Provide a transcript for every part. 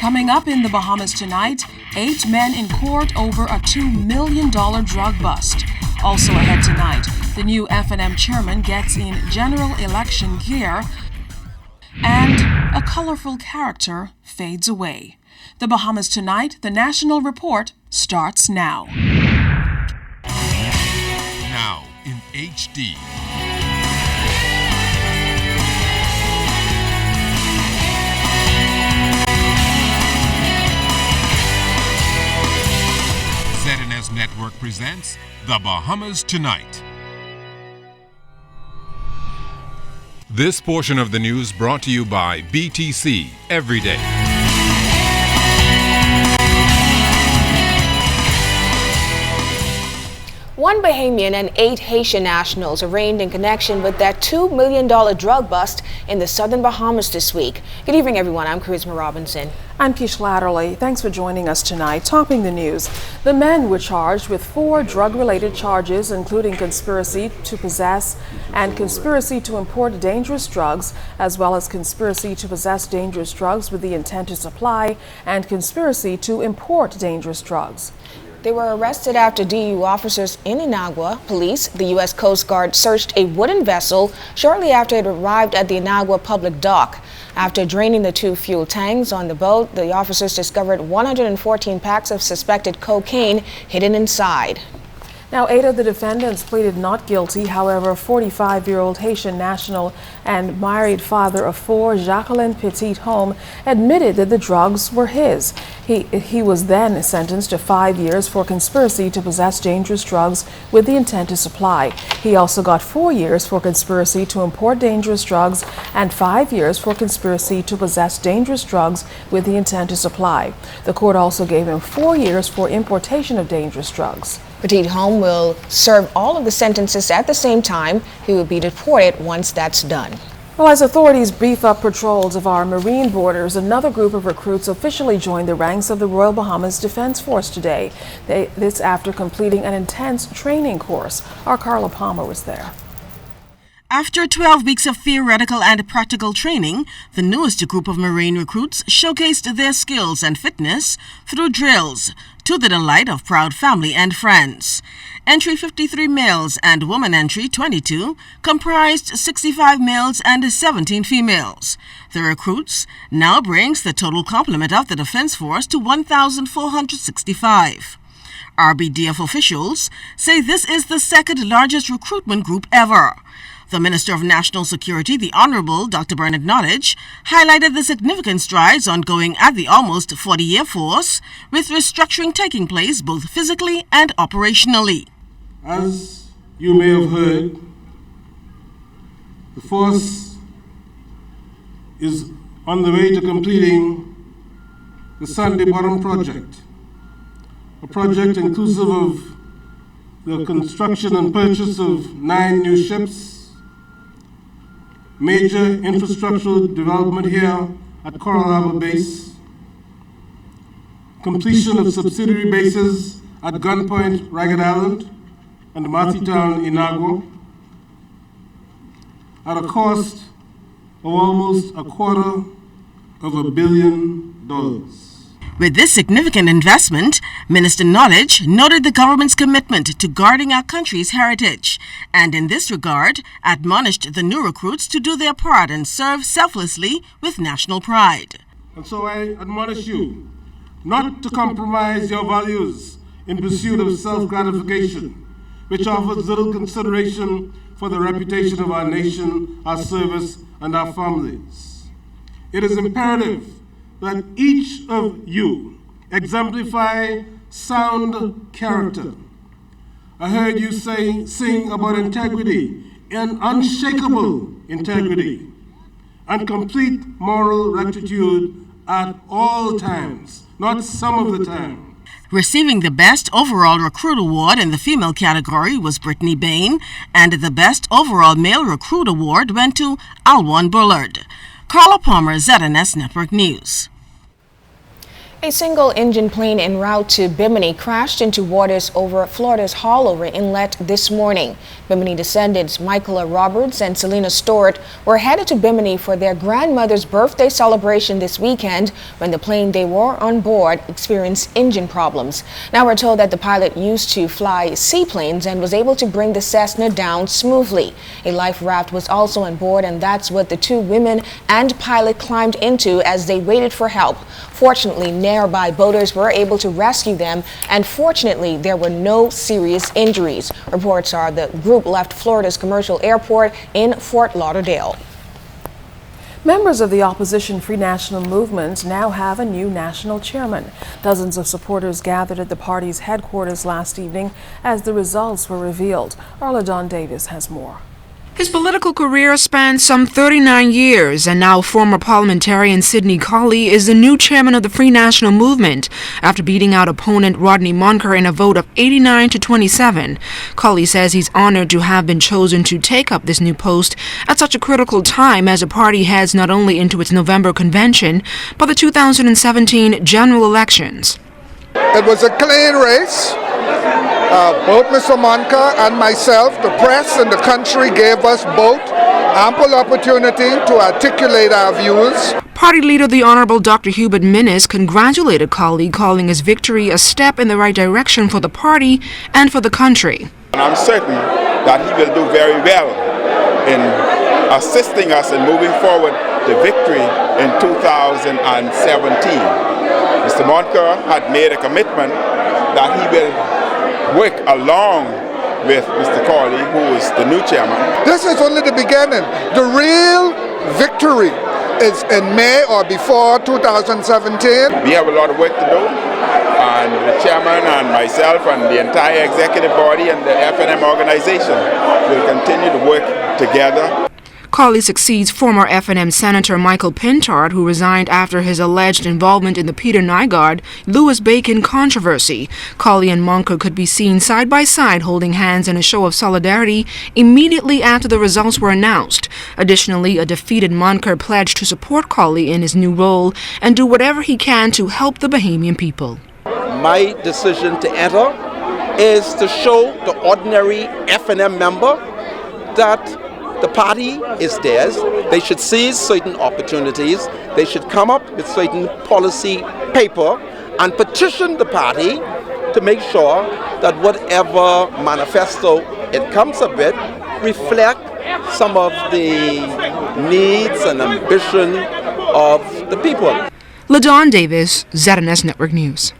Coming up in the Bahamas tonight, 8 men in court over a $2 million drug bust. Also ahead tonight, the new F&M chairman gets in general election gear, and a colorful character fades away. The Bahamas Tonight, the National Report, starts now. Now in HD. ZNS Network presents The Bahamas Tonight. This portion of the news brought to you by BTC Every Day. One Bahamian and 8 Haitian nationals arraigned in connection with that $2 million drug bust in the southern Bahamas this week. Good evening, everyone. I'm Charisma Robinson. I'm Kish Latterly. Thanks for joining us tonight. Topping the news, the men were charged with 4 drug-related charges, including conspiracy to possess and conspiracy to import dangerous drugs, as well as conspiracy to possess dangerous drugs with the intent to supply and conspiracy to import dangerous drugs. They were arrested after DU officers in Inagua Police, the U.S. Coast Guard, searched a wooden vessel shortly after it arrived at the Inagua public dock. After draining the 2 fuel tanks on the boat, the officers discovered 114 packs of suspected cocaine hidden inside. Now, 8 of the defendants pleaded not guilty. However, 45-year-old Haitian national and married father of 4, Jacqueline Petit-Homme, admitted that the drugs were his. He was then sentenced to 5 years for conspiracy to possess dangerous drugs with the intent to supply. He also got 4 years for conspiracy to import dangerous drugs and 5 years for conspiracy to possess dangerous drugs with the intent to supply. The court also gave him 4 years for importation of dangerous drugs. Petit-Homme will serve all of the sentences at the same time. He will be deported once that's done. Well, as authorities beef up patrols of our marine borders, another group of recruits officially joined the ranks of the Royal Bahamas Defense Force today. This after completing an intense training course. Our Carla Palmer was there. After 12 weeks of theoretical and practical training, the newest group of Marine recruits showcased their skills and fitness through drills, to the delight of proud family and friends. Entry 53 males and woman entry 22 comprised 65 males and 17 females. The recruits now brings the total complement of the Defense Force to 1,465. RBDF officials say this is the second largest recruitment group ever. The Minister of National Security, the Honorable Dr. Bernard Knowledge, highlighted the significant strides ongoing at the almost 40-year force, with restructuring taking place both physically and operationally. As you may have heard, the force is on the way to completing the Sandy Bottom project, a project inclusive of the construction and purchase of 9 new ships, major infrastructural development here at Coral Harbor Base, completion of subsidiary bases at Gunpoint, Ragged Island, and Martytown, Inagua, at a cost of almost $250 million. With this significant investment, Minister Knowledge noted the government's commitment to guarding our country's heritage, and in this regard, admonished the new recruits to do their part and serve selflessly with national pride. And so I admonish you not to compromise your values in pursuit of self-gratification, which offers little consideration for the reputation of our nation, our service, and our families. It is imperative that each of you exemplify sound character. I heard you sing about integrity and unshakable integrity and complete moral rectitude at all times, not some of the time. Receiving the Best Overall Recruit Award in the female category was Brittany Bain, and the Best Overall Male Recruit Award went to Alwan Bullard. Carla Palmer, ZNS Network News. A single-engine plane en route to Bimini crashed into waters over Florida's Haulover Inlet this morning. Bimini descendants Michaela Roberts and Selena Stewart were headed to Bimini for their grandmother's birthday celebration this weekend when the plane they were on board experienced engine problems. Now we're told that the pilot used to fly seaplanes and was able to bring the Cessna down smoothly. A life raft was also on board, and that's what the two women and pilot climbed into as they waited for help. Fortunately, nearby boaters were able to rescue them, and fortunately, there were no serious injuries. Reports are the group left Florida's commercial airport in Fort Lauderdale. Members of the opposition Free National Movement now have a new national chairman. Dozens of supporters gathered at the party's headquarters last evening as the results were revealed. Arla Dawn Davis has more. His political career spans some 39 years, and now former parliamentarian Sidney Colley is the new chairman of the Free National Movement after beating out opponent Rodney Monker in a vote of 89 to 27. Colley says he's honored to have been chosen to take up this new post at such a critical time as the party heads not only into its November convention, but the 2017 general elections. It was a clean race. Both Mr. Monka and myself, the press and the country gave us both ample opportunity to articulate our views. Party leader the Honorable Dr. Hubert Minnis congratulated Colley, calling his victory a step in the right direction for the party and for the country. And I'm certain that he will do very well in assisting us in moving forward to victory in 2017. Mr. Monka had made a commitment that he will work along with Mr. Colley, who is the new chairman. This is only the beginning. The real victory is in May or before 2017. We have a lot of work to do, and the chairman and myself and the entire executive body and the FNM organization will continue to work together. Colley succeeds former FNM Senator Michael Pintard, who resigned after his alleged involvement in the Peter Nygaard Louis Bacon controversy. Colley and Monker could be seen side by side holding hands in a show of solidarity immediately after the results were announced. Additionally, a defeated Monker pledged to support Colley in his new role and do whatever he can to help the Bahamian people. My decision to enter is to show the ordinary FNM member that the party is theirs. They should seize certain opportunities. They should come up with certain policy paper and petition the party to make sure that whatever manifesto it comes up with reflect some of the needs and ambition of the people. LaDawn Davis, ZNS Network News.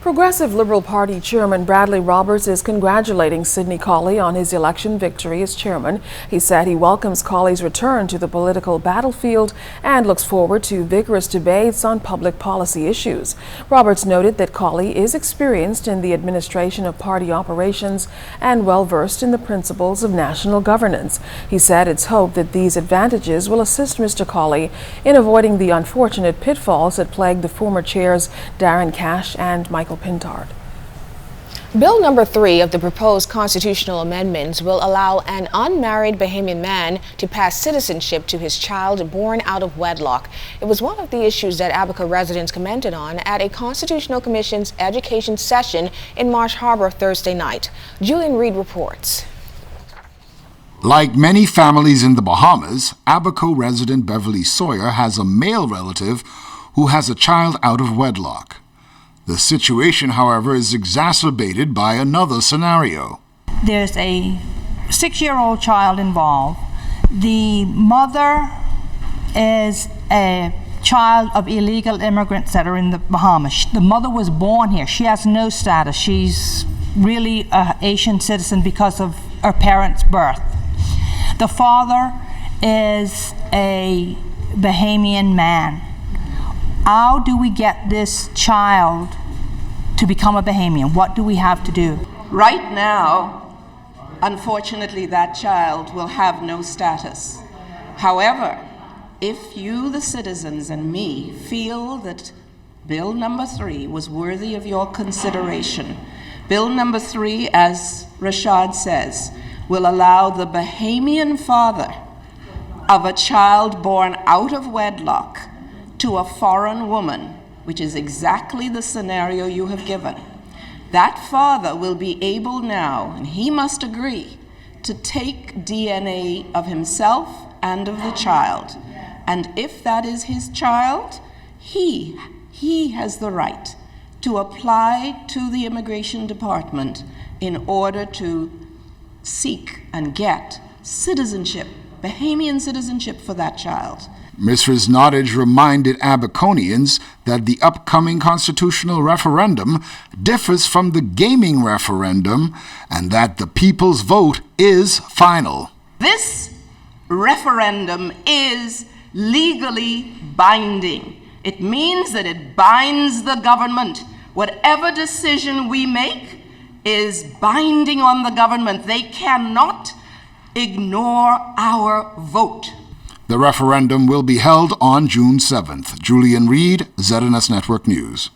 Progressive Liberal Party Chairman Bradley Roberts is congratulating Sidney Colley on his election victory as chairman. He said he welcomes Colley's return to the political battlefield and looks forward to vigorous debates on public policy issues. Roberts noted that Colley is experienced in the administration of party operations and well-versed in the principles of national governance. He said it's hoped that these advantages will assist Mr. Colley in avoiding the unfortunate pitfalls that plagued the former chairs Darren Cash and Michael Pintard. Bill number 3 of the proposed constitutional amendments will allow an unmarried Bahamian man to pass citizenship to his child born out of wedlock. It was one of the issues that Abaca residents commented on at a Constitutional Commission's education session in Marsh Harbor Thursday night. Julian Reed reports. Like many families in the Bahamas, Abaco resident Beverly Sawyer has a male relative who has a child out of wedlock. The situation, however, is exacerbated by another scenario. There's a 6-year-old child involved. The mother is a child of illegal immigrants that are in the Bahamas. The mother was born here. She has no status. She's really an Asian citizen because of her parents' birth. The father is a Bahamian man. How do we get this child to become a Bahamian? What do we have to do? Right now, unfortunately, that child will have no status. However, if you, the citizens, and me feel that Bill number 3 was worthy of your consideration, Bill number 3, as Rashad says, will allow the Bahamian father of a child born out of wedlock to a foreign woman which is exactly the scenario you have given, that father will be able now, and he must agree, to take DNA of himself and of the child. And if that is his child, he has the right to apply to the Immigration Department in order to seek and get citizenship, Bahamian citizenship for that child. Ms. Riznodage reminded Abaconians that the upcoming constitutional referendum differs from the gaming referendum and that the people's vote is final. This referendum is legally binding. It means that it binds the government. Whatever decision we make is binding on the government. They cannot ignore our vote. The referendum will be held on June 7th. Julian Reed, ZNS Network News.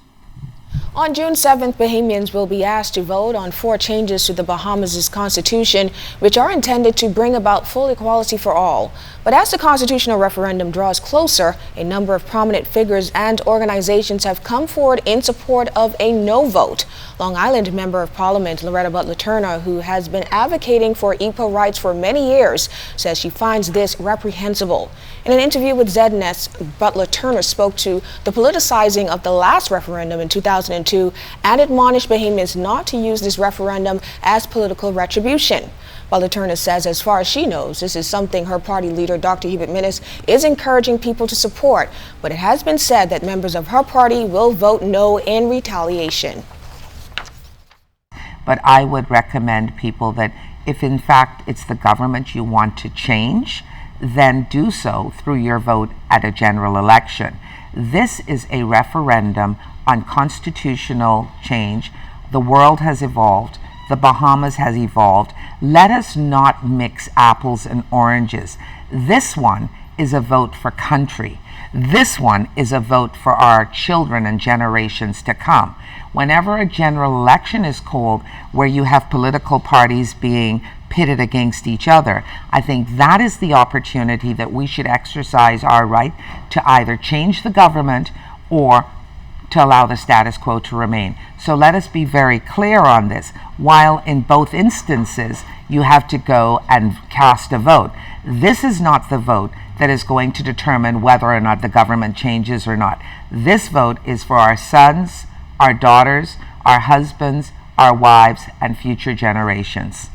On June 7th, Bahamians will be asked to vote on 4 changes to the Bahamas' constitution, which are intended to bring about full equality for all. But as the constitutional referendum draws closer, a number of prominent figures and organizations have come forward in support of a no vote. Long Island Member of Parliament Loretta Butler Turner, who has been advocating for equal rights for many years, says she finds this reprehensible. In an interview with ZNS, Butler Turner spoke to the politicizing of the last referendum in 2002 and admonished Bahamians not to use this referendum as political retribution. Butler Turner says as far as she knows, this is something her party leader, Dr. Hubert Minnis, is encouraging people to support, but it has been said that members of her party will vote no in retaliation. But I would recommend people that if in fact it's the government you want to change, then do so through your vote at a general election. This is a referendum on constitutional change. The world has evolved. The Bahamas has evolved. Let us not mix apples and oranges. This one is a vote for country. This one is a vote for our children and generations to come. Whenever a general election is called where you have political parties being pitted against each other, I think that is the opportunity that we should exercise our right to either change the government or to allow the status quo to remain. So let us be very clear on this. While in both instances you have to go and cast a vote, this is not the vote that is going to determine whether or not the government changes or not. This vote is for our sons, our daughters, our husbands, our wives, and future generations.